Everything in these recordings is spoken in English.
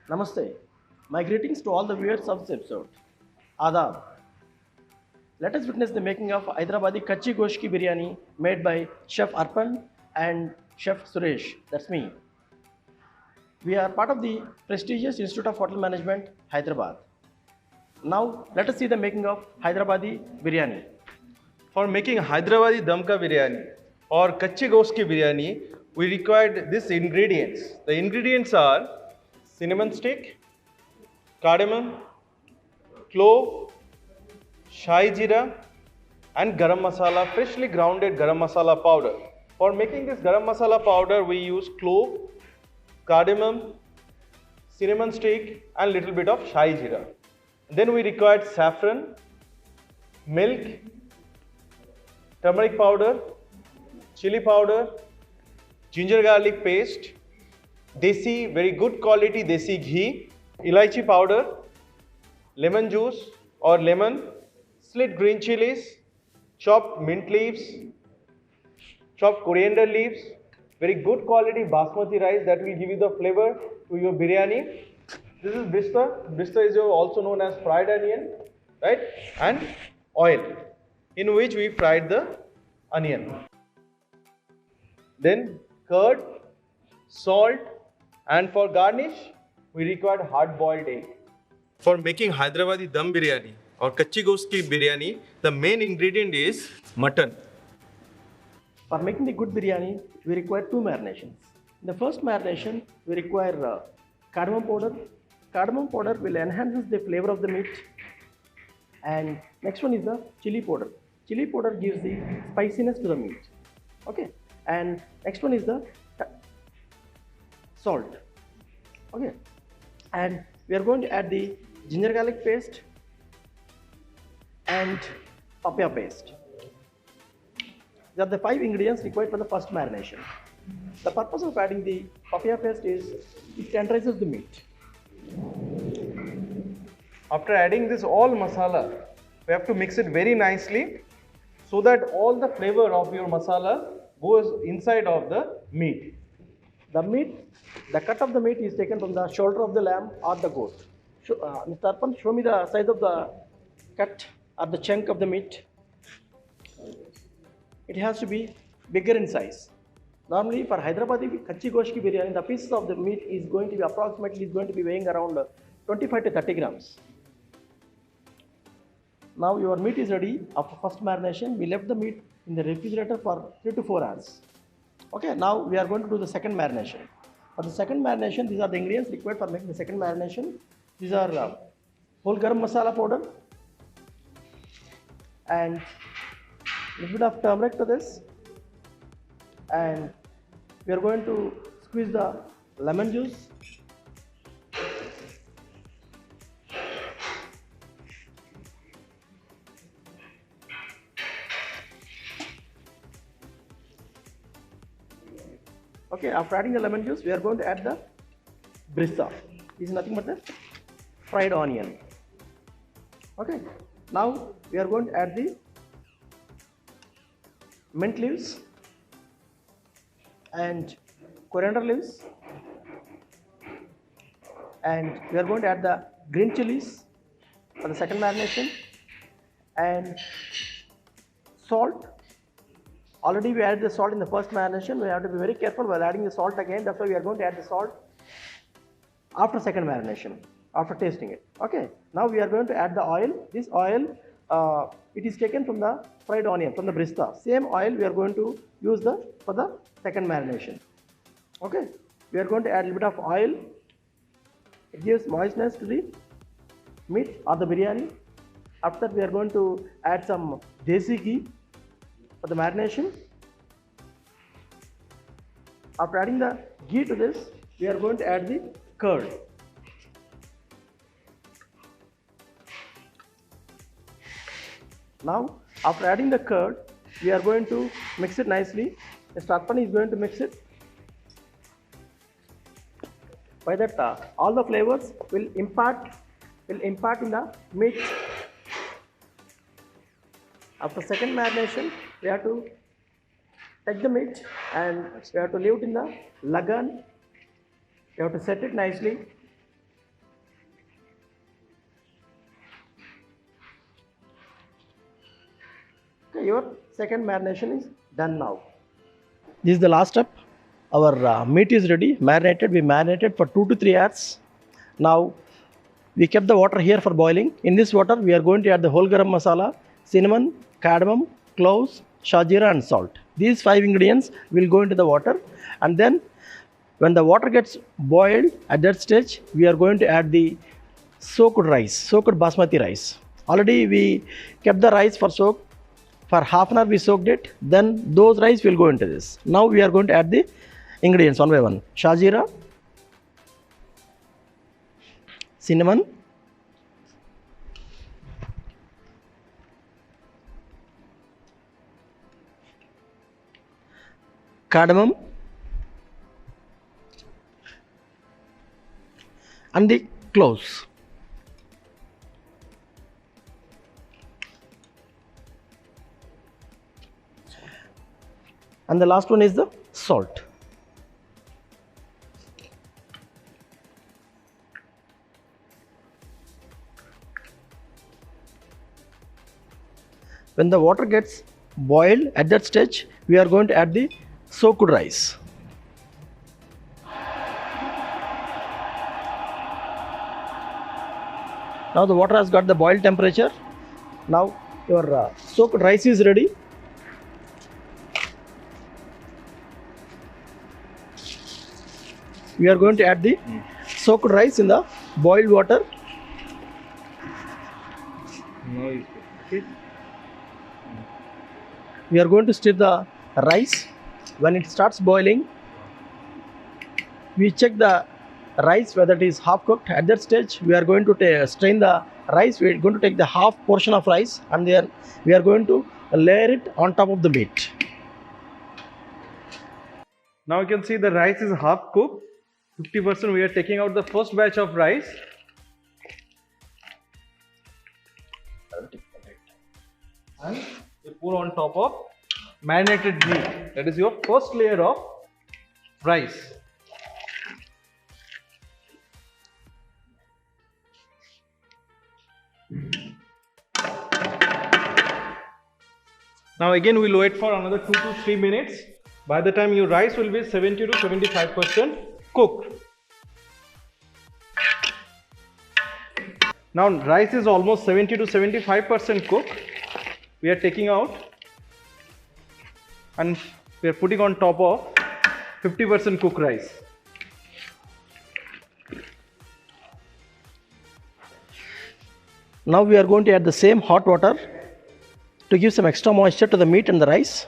Namaste. My greetings to all the viewers of this episode. Adab. Let us witness the making of Hyderabadi Kachi Goshki Biryani made by Chef Arpan and Chef Suresh. That's me. We are part of the prestigious Institute of Hotel Management, Hyderabad. Now, let us see the making of Hyderabadi Biryani. For making Hyderabadi Damka biryani or Kachi Ghost ki biryani, we required these ingredients. The ingredients are cinnamon stick, cardamom, clove, shai jeera, and garam masala, freshly grounded garam masala powder. For making this garam masala powder, we use clove, cardamom, cinnamon stick, and little bit of shai jeera. Then we required saffron, milk, turmeric powder, chili powder, ginger garlic paste, desi, very good quality desi ghee, elaichi powder, lemon juice or lemon, slit green chilies, chopped mint leaves, chopped coriander leaves, very good quality basmati rice that will give you the flavor to your biryani. This is bista. Bista is also known as fried onion, right? And oil, in which we fried the onion. Then curd, salt, and for garnish, we required hard-boiled egg. For making Hyderabadi dum biryani or kachi ghost ki biryani, the main ingredient is mutton. For making the good biryani, we require two marinations. In the first marination, we require cardamom powder. Cardamom powder will enhance the flavor of the meat. And next one is the chili powder. Chili powder gives the spiciness to the meat. Okay. And next one is the salt. Okay. And we are going to add the ginger garlic paste and papaya paste. These are the 5 ingredients required for the first marination. The purpose of adding the papaya paste is it tenderizes the meat. After adding this all masala, we have to mix it very nicely so that all the flavor of your masala goes inside of the meat. The cut of the meat is taken from the shoulder of the lamb or the goat. Mr. Arpan, show me the size of the cut or the chunk of the meat. It has to be bigger in size. Normally for Hyderabadi Kachi Goshki biryani, the pieces of the meat is going to be approximately weighing around 25 to 30 grams. Now your meat is ready. After first marination, we left the meat in the refrigerator for 3 to 4 hours. Okay, now we are going to do the second marination. For the second marination, these are the ingredients required for making the second marination. These are whole garam masala powder and a little bit of turmeric to this, and we are going to squeeze the lemon juice. Okay, after adding the lemon juice, we are going to add the brisa. This is nothing but the fried onion. Okay, now we are going to add the mint leaves and coriander leaves, and we are going to add the green chilies for the second marination and salt. Already we added the salt in the first marination. We have to be very careful while adding the salt again. That's why we are going to add the salt after second marination, after tasting it. Okay. Now we are going to add the oil. This oil, it is taken from the fried onion, from the brista. Same oil we are going to use for the second marination. Okay. We are going to add a little bit of oil. It gives moistness to the meat or the biryani. After that we are going to add some desi ghee for the marination. After adding the ghee to this, we are going to add the curd. Now, after adding the curd, we are going to mix it nicely. Mr. Arpan is going to mix it. By that, all the flavors will impart in the meat. After second marination, we have to take the meat and we have to leave it in the lagan. You have to set it nicely. your second marination is done now. This is the last step. Our meat is ready, marinated. We marinated for 2 to 3 hours. Now we kept the water here for boiling. In this water, we are going to add the whole garam masala, cinnamon, cardamom, cloves, shajira and salt. These 5 ingredients will go into the water, and then when the water gets boiled, at that stage, we are going to add the soaked rice, soaked basmati rice. Already we kept the rice for soak. For half an hour we soaked it. Then those rice will go into this. Now we are going to add the ingredients one by one. Shajira, cinnamon, cardamom, and the cloves. And the last one is the salt. When the water gets boiled, at that stage, we are going to add the soaked rice. Now the water has got the boil temperature. Now your soaked rice is ready. We are going to add the soaked rice in the boiled water. We are going to stir the rice. When it starts boiling, we check the rice whether it is half cooked. At that stage, we are going to strain the rice. We are going to take the half portion of rice, and then we are going to layer it on top of the meat. Now you can see the rice is half cooked. 50% we are taking out the first batch of rice. And you pour on top of marinated meat. That is your first layer of rice. Now again we'll wait for another 2 to 3 minutes. By the time your rice will be 70 to 75% cooked. Now rice is almost 70 to 75% cooked. We are taking out and we are putting on top of 50% cooked rice. Now we are going to add the same hot water to give some extra moisture to the meat and the rice.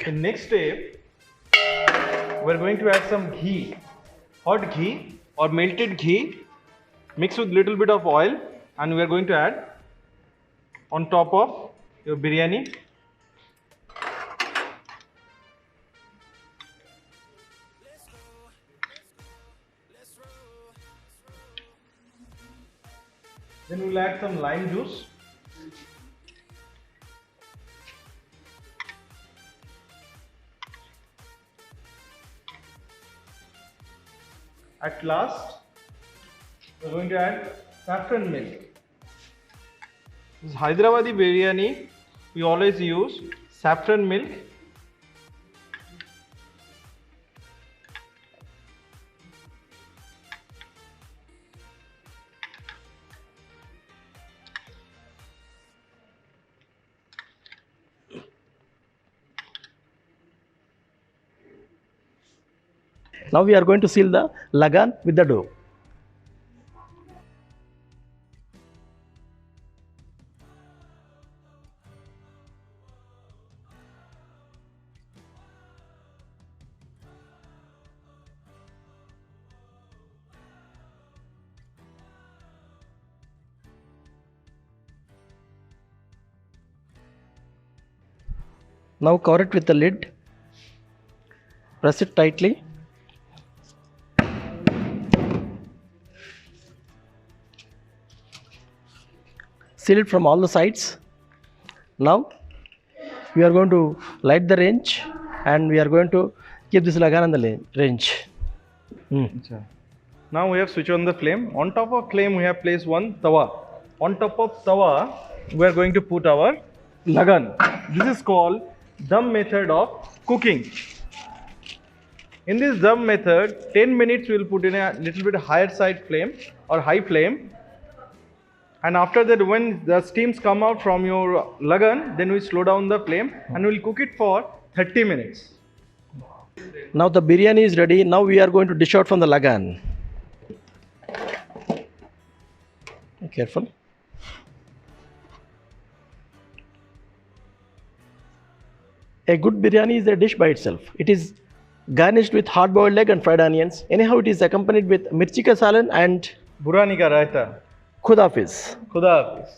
The next step, we're going to add some ghee, hot ghee or melted ghee mixed with little bit of oil, and we are going to add on top of your biryani. Then we'll add some lime juice. At last, we're going to add saffron milk. This Hyderabadi biryani, we always use saffron milk. Now we are going to seal the lagan with the dough. Now cover it with the lid. Press it tightly. seal it from all the sides. Now we are going to light the range and we are going to keep this lagan on the range. Now we have switched on the flame. On top of flame we have placed one tawa. On top of tawa we are going to put our lagan. This is called dum method of cooking. In this dum method, 10 minutes we will put in a little bit higher side flame or high flame. And after that, when the steams come out from your lagan, then we slow down the flame and we will cook it for 30 minutes. Now the biryani is ready. Now we are going to dish out from the lagan. Be careful. A good biryani is a dish by itself. It is garnished with hard-boiled egg and fried onions. Anyhow, it is accompanied with mirchi ka salan and Burani ka raita. Khud Hafiz. Khuda Hafiz.